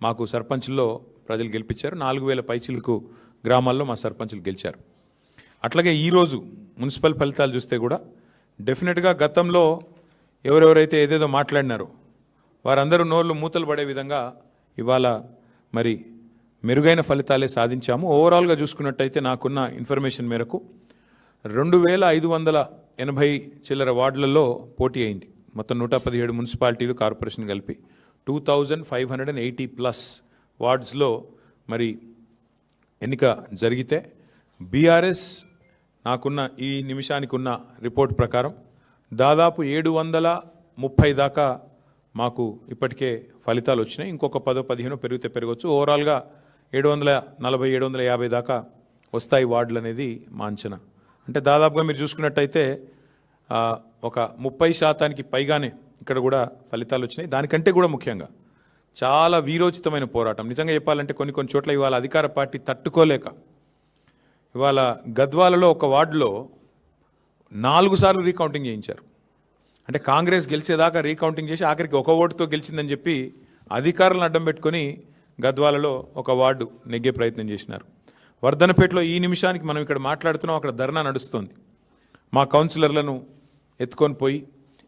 మాకు సర్పంచ్లో ప్రజలు గెలిపించారు. 4000 పైచిలకు గ్రామాల్లో మా సర్పంచులు గెలిచారు. అట్లాగే ఈరోజు మున్సిపల్ ఫలితాలు చూస్తే కూడా డెఫినెట్గా గతంలో ఎవరెవరైతే ఏదేదో మాట్లాడినారో వారందరూ నోళ్ళు మూతలు పడే విధంగా ఇవాళ మరి మెరుగైన ఫలితాలే సాధించాము. ఓవరాల్గా చూసుకున్నట్టయితే నాకున్న ఇన్ఫర్మేషన్ మేరకు 2580 చిల్లర వార్డులలో పోటీ అయింది. మొత్తం 117 మున్సిపాలిటీలు కార్పొరేషన్ కలిపి 2580+ వార్డ్స్లో మరి ఎన్నిక జరిగితే బీఆర్ఎస్ నాకున్న ఈ నిమిషానికి ఉన్న రిపోర్ట్ ప్రకారం దాదాపు 730 దాకా మాకు ఇప్పటికే ఫలితాలు వచ్చినాయి. ఇంకొక 10-15 పెరిగితే పెరగవచ్చు. ఓవరాల్గా 740-750 దాకా వస్తాయి వార్డులు అనేది మా అంచనా. అంటే దాదాపుగా మీరు చూసుకున్నట్టయితే ఒక 30% పైగానే ఇక్కడ కూడా ఫలితాలు వచ్చినాయి. దానికంటే కూడా ముఖ్యంగా చాలా వీరోచితమైన పోరాటం. నిజంగా చెప్పాలంటే కొన్ని చోట్ల ఇవాళ అధికార పార్టీ తట్టుకోలేక ఇవాళ గద్వాలలో ఒక వార్డులో 4 సార్లు రీకౌంటింగ్ చేయించారు. అంటే కాంగ్రెస్ గెలిచేదాకా రీకౌంటింగ్ చేసి ఆఖరికి ఒక ఓటుతో గెలిచిందని చెప్పి అధికారులను అడ్డం పెట్టుకొని గద్వాలలో ఒక వార్డు నెగ్గే ప్రయత్నం చేసినారు. వర్ధనపేటలో ఈ నిమిషానికి మనం ఇక్కడ మాట్లాడుతున్నాం, అక్కడ ధర్నా నడుస్తుంది. మా కౌన్సిలర్లను ఎత్తుకొని పోయి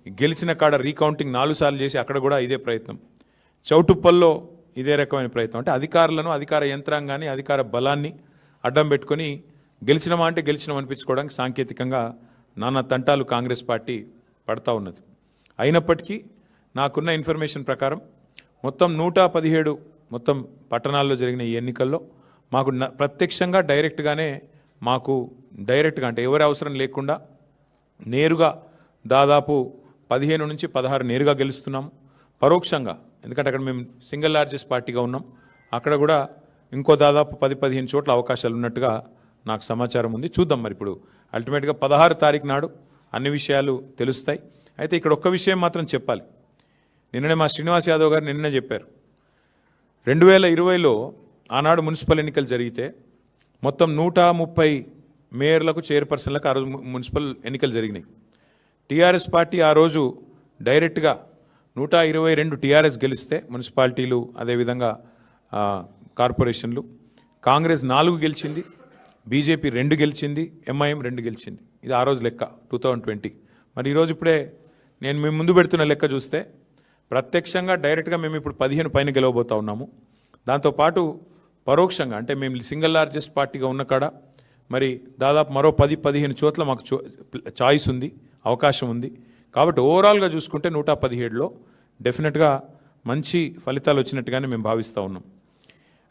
గెలిచిన కాడ రీకౌంటింగ్ 4 సార్లు చేసి అక్కడ కూడా ఇదే ప్రయత్నం. చౌటుప్పల్లో ఇదే రకమైన ప్రయత్నం. అంటే అధికారులను, అధికార యంత్రాంగాన్ని, అధికార బలాన్ని అడ్డం పెట్టుకొని గెలిచినమా అంటే గెలిచినాం అనిపించుకోవడానికి సాంకేతికంగా నానా తంటాలు కాంగ్రెస్ పార్టీ పడతా ఉన్నది. అయినప్పటికీ నాకున్న ఇన్ఫర్మేషన్ ప్రకారం మొత్తం 117 మొత్తం పట్టణాల్లో జరిగిన ఈ ఎన్నికల్లో మాకు ప్రత్యక్షంగా డైరెక్ట్గా అంటే ఎవరి అవసరం లేకుండా నేరుగా దాదాపు 15 నుంచి 16 నేరుగా గెలుస్తున్నాము. పరోక్షంగా ఎందుకంటే అక్కడ మేము సింగిల్ లార్జెస్ట్ పార్టీగా ఉన్నాం. అక్కడ కూడా ఇంకో దాదాపు 10-15 చోట్ల అవకాశాలు ఉన్నట్టుగా నాకు సమాచారం ఉంది. చూద్దాం మరి ఇప్పుడు అల్టిమేట్గా 16 తారీఖు నాడు అన్ని విషయాలు తెలుస్తాయి. అయితే ఇక్కడ ఒక్క విషయం మాత్రం చెప్పాలి. నిన్ననే మా శ్రీనివాస్ యాదవ్ గారు నిన్ననే చెప్పారు, 2020లో ఆనాడు మున్సిపల్ ఎన్నికలు జరిగితే మొత్తం 130 మేయర్లకు, చైర్పర్సన్లకు ఆ రోజు మున్సిపల్ ఎన్నికలు జరిగినాయి. టీఆర్ఎస్ పార్టీ ఆ రోజు డైరెక్ట్గా 122 టీఆర్ఎస్ గెలిస్తే మున్సిపాలిటీలు, అదేవిధంగా కార్పొరేషన్లు, కాంగ్రెస్ 4 గెలిచింది, బీజేపీ 2 గెలిచింది, ఎంఐఎం 2 గెలిచింది. ఇది ఆ రోజు లెక్క 2020. మరి ఈరోజు ఇప్పుడే నేను మేము ముందు పెడుతున్న లెక్క చూస్తే ప్రత్యక్షంగా డైరెక్ట్గా మేము ఇప్పుడు 15 పైన గెలవబోతూ ఉన్నాము. దాంతోపాటు పరోక్షంగా అంటే మేము సింగిల్ లార్జెస్ట్ పార్టీగా ఉన్న కాడ మరి దాదాపు మరో 10-15 చోట్ల మాకు చాయిస్ ఉంది, అవకాశం ఉంది. కాబట్టి ఓవరాల్గా చూసుకుంటే 117లో డెఫినెట్గా మంచి ఫలితాలు వచ్చినట్టుగానే మేము భావిస్తూ ఉన్నాం.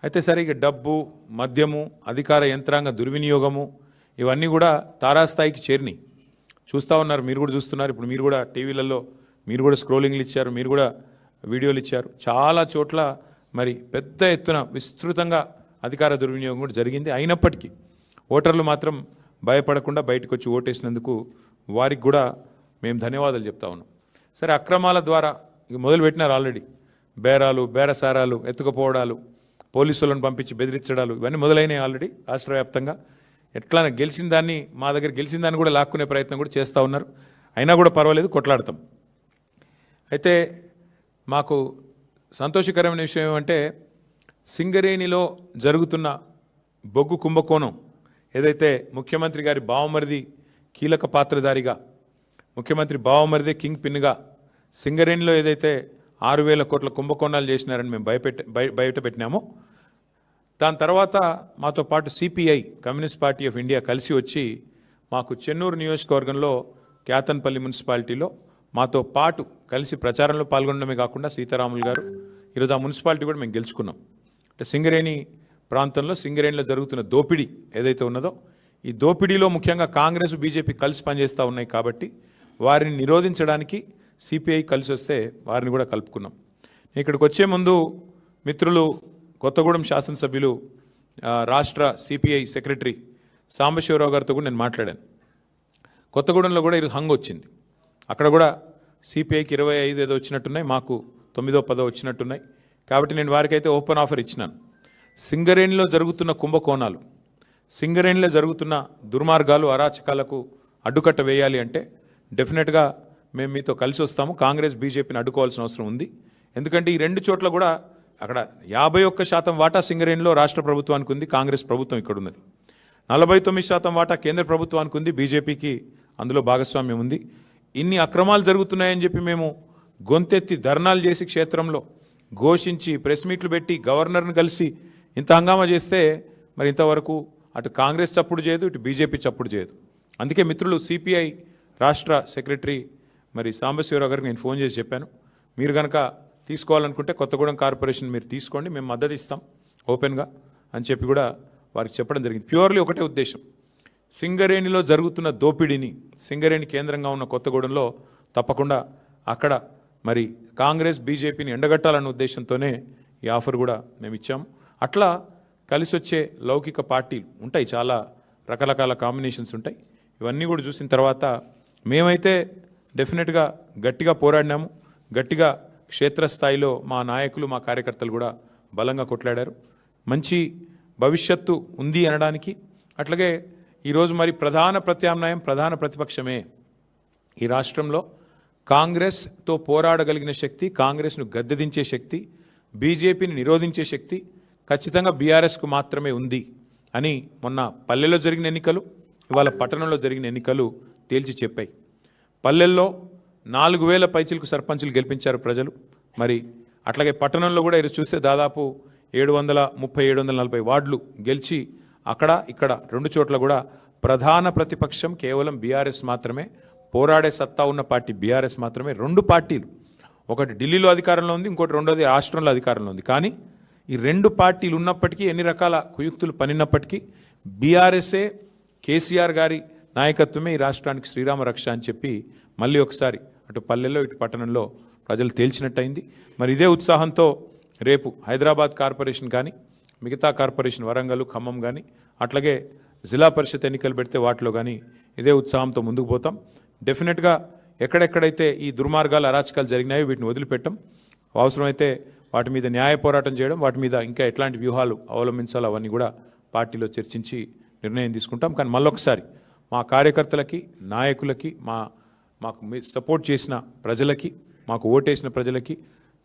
అయితే సరే, ఇక డబ్బు, మద్యము, అధికార యంత్రాంగ దుర్వినియోగము ఇవన్నీ కూడా తారాస్థాయికి చేరినాయి. చూస్తూ ఉన్నారు, మీరు కూడా చూస్తున్నారు. ఇప్పుడు మీరు కూడా టీవీలలో మీరు కూడా స్క్రోలింగ్లు ఇచ్చారు, మీరు కూడా వీడియోలు ఇచ్చారు. చాలా చోట్ల మరి పెద్ద ఎత్తున విస్తృతంగా అధికార దుర్వినియోగం కూడా జరిగింది. అయినప్పటికీ ఓటర్లు మాత్రం భయపడకుండా బయటకు వచ్చి ఓటేసినందుకు వారికి కూడా మేము ధన్యవాదాలు చెప్తా ఉన్నాం. సరే, అక్రమాల ద్వారా ఇక మొదలుపెట్టినారు ఆల్రెడీ. బేరాలు, బేరసారాలు, ఎత్తుకుపోవడాలు, పోలీసులను పంపించి బెదిరించడాలు ఇవన్నీ మొదలైనవి ఆల్రెడీ రాష్ట్ర వ్యాప్తంగా. ఎట్లా గెలిచిన దాన్ని, మా దగ్గర గెలిచిన దాన్ని కూడా లాక్కునే ప్రయత్నం కూడా చేస్తూ ఉన్నారు. అయినా కూడా పర్వాలేదు, కొట్లాడతాం. అయితే మాకు సంతోషకరమైన విషయం ఏమంటే సింగరేణిలో జరుగుతున్న బొగ్గు కుంభకోణం ఏదైతే ముఖ్యమంత్రి గారి బావమరిది కీలక పాత్రధారిగా, ముఖ్యమంత్రి బావమరిదే కింగ్ పిన్గా సింగరేణిలో ఏదైతే 6,000 కోట్ల కుంభకోణాలు చేసినారని మేము బయట పెట్టినామో, దాని తర్వాత మాతో పాటు CPI, communist party of India కలిసి వచ్చి మాకు చెన్నూరు నియోజకవర్గంలో క్యాతన్పల్లి మున్సిపాలిటీలో మాతో పాటు కలిసి ప్రచారంలో పాల్గొనడమే కాకుండా సీతారాములు గారు ఈరోజు ఆ మున్సిపాలిటీ కూడా మేము గెలుచుకున్నాం. అంటే సింగరేణి ప్రాంతంలో, సింగరేణిలో జరుగుతున్న దోపిడీ ఏదైతే ఉన్నదో, ఈ దోపిడీలో ముఖ్యంగా కాంగ్రెస్, బీజేపీ కలిసి పనిచేస్తూ ఉన్నాయి. కాబట్టి వారిని నిరోధించడానికి సిపిఐ కలిసి వస్తే వారిని కూడా కలుపుకున్నాం. ఇక్కడికి వచ్చే ముందు మిత్రులు కొత్తగూడెం శాసనసభ్యులు, రాష్ట్ర సిపిఐ సెక్రటరీ సాంబశివరావు గారితో కూడా నేను మాట్లాడాను. కొత్తగూడెంలో కూడా ఇది హంగ్ వచ్చింది. అక్కడ కూడా సిపిఐకి 25 ఏదో వచ్చినట్టున్నాయి, మాకు 9-10 వచ్చినట్టున్నాయి. కాబట్టి నేను వారికైతే ఓపెన్ ఆఫర్ ఇచ్చినాను. సింగరేణిలో జరుగుతున్న కుంభకోణాలు, సింగరేణిలో జరుగుతున్న దుర్మార్గాలు, అరాచకాలకు అడ్డుకట్ట వేయాలి అంటే డెఫినెట్గా మేము మీతో కలిసి వస్తాము. కాంగ్రెస్, బీజేపీని అడ్డుకోవాల్సిన అవసరం ఉంది. ఎందుకంటే ఈ 2 చోట్ల కూడా అక్కడ 51% వాటా సింగరేణిలో రాష్ట్ర ప్రభుత్వానికి ఉంది, కాంగ్రెస్ ప్రభుత్వం ఇక్కడ ఉన్నది. 49% వాటా కేంద్ర ప్రభుత్వానికి ఉంది, బీజేపీకి అందులో భాగస్వామ్యం ఉంది. ఇన్ని అక్రమాలు జరుగుతున్నాయని చెప్పి మేము గొంతెత్తి ధర్నాలు చేసి క్షేత్రంలో ఘోషించి ప్రెస్ మీట్లు పెట్టి గవర్నర్ని కలిసి ఇంత హంగామా చేస్తే మరి ఇంతవరకు అటు కాంగ్రెస్ చప్పుడు చేయదు, ఇటు బీజేపీ చప్పుడు చేయదు. అందుకే మిత్రులు సిపిఐ రాష్ట్ర సెక్రటరీ మరి సాంబశివరావు గారికి నేను ఫోన్ చేసి చెప్పాను, మీరు కనుక తీసుకోవాలనుకుంటే కొత్తగూడెం కార్పొరేషన్ మీరు తీసుకోండి, మేము మద్దతు ఇస్తాం ఓపెన్గా అని చెప్పి కూడా వారికి చెప్పడం జరిగింది. ప్యూర్లీ ఒకటే ఉద్దేశం, సింగరేణిలో జరుగుతున్న దోపిడీని సింగరేణి కేంద్రంగా ఉన్న కొత్తగూడెంలో తప్పకుండా అక్కడ మరి కాంగ్రెస్ బీజేపీని ఎండగట్టాలన్న ఉద్దేశంతోనే ఈ ఆఫర్ కూడా మేము ఇచ్చాము. అట్లా కలిసి వచ్చే లౌకిక పార్టీలు ఉంటాయి, చాలా రకరకాల కాంబినేషన్స్ ఉంటాయి. ఇవన్నీ కూడా చూసిన తర్వాత మేమైతే డెఫినెట్గా గట్టిగా పోరాడినాము, గట్టిగా క్షేత్రస్థాయిలో మా నాయకులు మా కార్యకర్తలు కూడా బలంగా కొట్లాడారు. మంచి భవిష్యత్తు ఉంది అనడానికి. అట్లాగే ఈరోజు మరి ప్రధాన ప్రత్యామ్నాయం ప్రధాన ప్రతిపక్షమే. ఈ రాష్ట్రంలో కాంగ్రెస్తో పోరాడగలిగిన శక్తి, కాంగ్రెస్ను గద్దెదించే శక్తి, బీజేపీని నిరోధించే శక్తి ఖచ్చితంగా బీఆర్ఎస్కు మాత్రమే ఉంది అని మొన్న పల్లెల్లో జరిగిన ఎన్నికలు, ఇవాళ పట్టణంలో జరిగిన ఎన్నికలు తేల్చి చెప్పాయి. పల్లెల్లో 4000 పైచిలకు సర్పంచులు గెలిపించారు ప్రజలు. మరి అట్లాగే పట్టణంలో కూడా ఇది చూస్తే దాదాపు 730-740 వార్డులు గెలిచి అక్కడ ఇక్కడ 2 చోట్ల కూడా ప్రధాన ప్రతిపక్షం కేవలం బీఆర్ఎస్ మాత్రమే, పోరాడే సత్తా ఉన్న పార్టీ బీఆర్ఎస్ మాత్రమే. 2 పార్టీలు, ఒకటి ఢిల్లీలో అధికారంలో ఉంది, ఇంకోటి రెండోది రాష్ట్రంలో అధికారంలో ఉంది. కానీ ఈ 2 పార్టీలు ఉన్నప్పటికీ, ఎన్ని రకాల కుయుక్తులు పనిన్నప్పటికీ బీఆర్ఎస్ఏ కేసీఆర్ గారి నాయకత్వమే ఈ రాష్ట్రానికి శ్రీరామ రక్ష అని చెప్పి మళ్ళీ ఒకసారి అటు పల్లెల్లో ఇటు పట్టణంలో ప్రజలు తేల్చినట్టయింది. మరి ఇదే ఉత్సాహంతో రేపు హైదరాబాద్ కార్పొరేషన్ కానీ, మిగతా కార్పొరేషన్ వరంగల్, ఖమ్మం కానీ, అట్లాగే జిల్లా పరిషత్ ఎన్నికలు పెడితే వాటిలో కానీ ఇదే ఉత్సాహంతో ముందుకు పోతాం. డెఫినెట్గా ఎక్కడెక్కడైతే ఈ దుర్మార్గాలు అరాచకాలు జరిగినాయో వీటిని వదిలిపెట్టం. అవసరమైతే వాటి మీద న్యాయ పోరాటం చేయడం, వాటి మీద ఇంకా ఎట్లాంటి వ్యూహాలు అవలంబించాలో అవన్నీ కూడా పార్టీలో చర్చించి నిర్ణయం తీసుకుంటాం. కానీ మళ్ళొకసారి మా కార్యకర్తలకి, నాయకులకి, మాకు సపోర్ట్ చేసిన ప్రజలకి, మాకు ఓటేసిన ప్రజలకి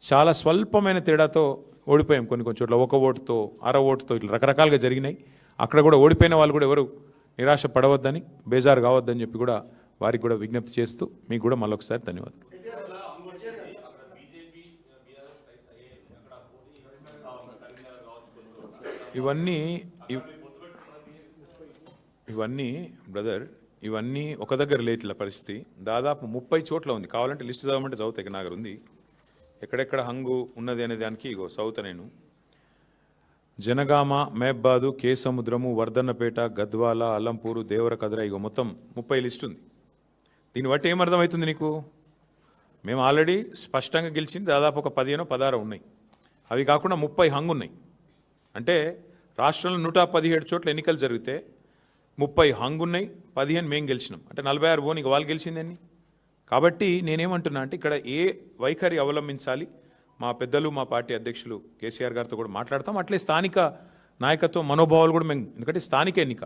చాలా స్వల్పమైన తేడాతో ఓడిపోయాం. కొన్ని చోట్ల 1 ఓటుతో, అర ఓటుతో ఇట్లా రకరకాలుగా జరిగినాయి. అక్కడ కూడా ఓడిపోయిన వాళ్ళు కూడా ఎవరు నిరాశ పడవద్దని, బేజారు కావద్దని చెప్పి కూడా వారికి కూడా విజ్ఞప్తి చేస్తూ మీకు కూడా మళ్ళొకసారి ధన్యవాదాలు. ఇవన్నీ బ్రదర్, ఇవన్నీ ఒక దగ్గర లేట్ల పరిస్థితి దాదాపు 30 చోట్ల ఉంది. కావాలంటే లిస్ట్ చదవమంటే చదువుతాయి, నా దగ్గర ఉంది. ఎక్కడెక్కడ హంగు ఉన్నది అనే దానికి ఇగో చదువుతా నేను. జనగామ, మహబాదు, కేసముద్రము, వర్ధన్నపేట, గద్వాల, అల్లంపూరు, దేవరకద్ర, ఇగో మొత్తం 30 లిస్ట్ ఉంది. దీన్ని బట్టి ఏమర్థమవుతుంది నీకు? మేము ఆల్రెడీ స్పష్టంగా గెలిచింది దాదాపు ఒక 15-16 ఉన్నాయి. అవి కాకుండా 30 హంగు ఉన్నాయి. అంటే రాష్ట్రంలో 117 చోట్ల ఎన్నికలు జరిగితే 30 హంగు ఉన్నాయి, 15 మేము గెలిచినాం. అంటే 46 పోనీ వాళ్ళు గెలిచిందని. కాబట్టి నేనేమంటున్నా అంటే ఇక్కడ ఏ వైఖరి అవలంబించాలి, మా పెద్దలు, మా పార్టీ అధ్యక్షులు కేసీఆర్ గారితో కూడా మాట్లాడతాం. అట్లే స్థానిక నాయకత్వం మనోభావాలు కూడా మేము, ఎందుకంటే స్థానిక ఎన్నిక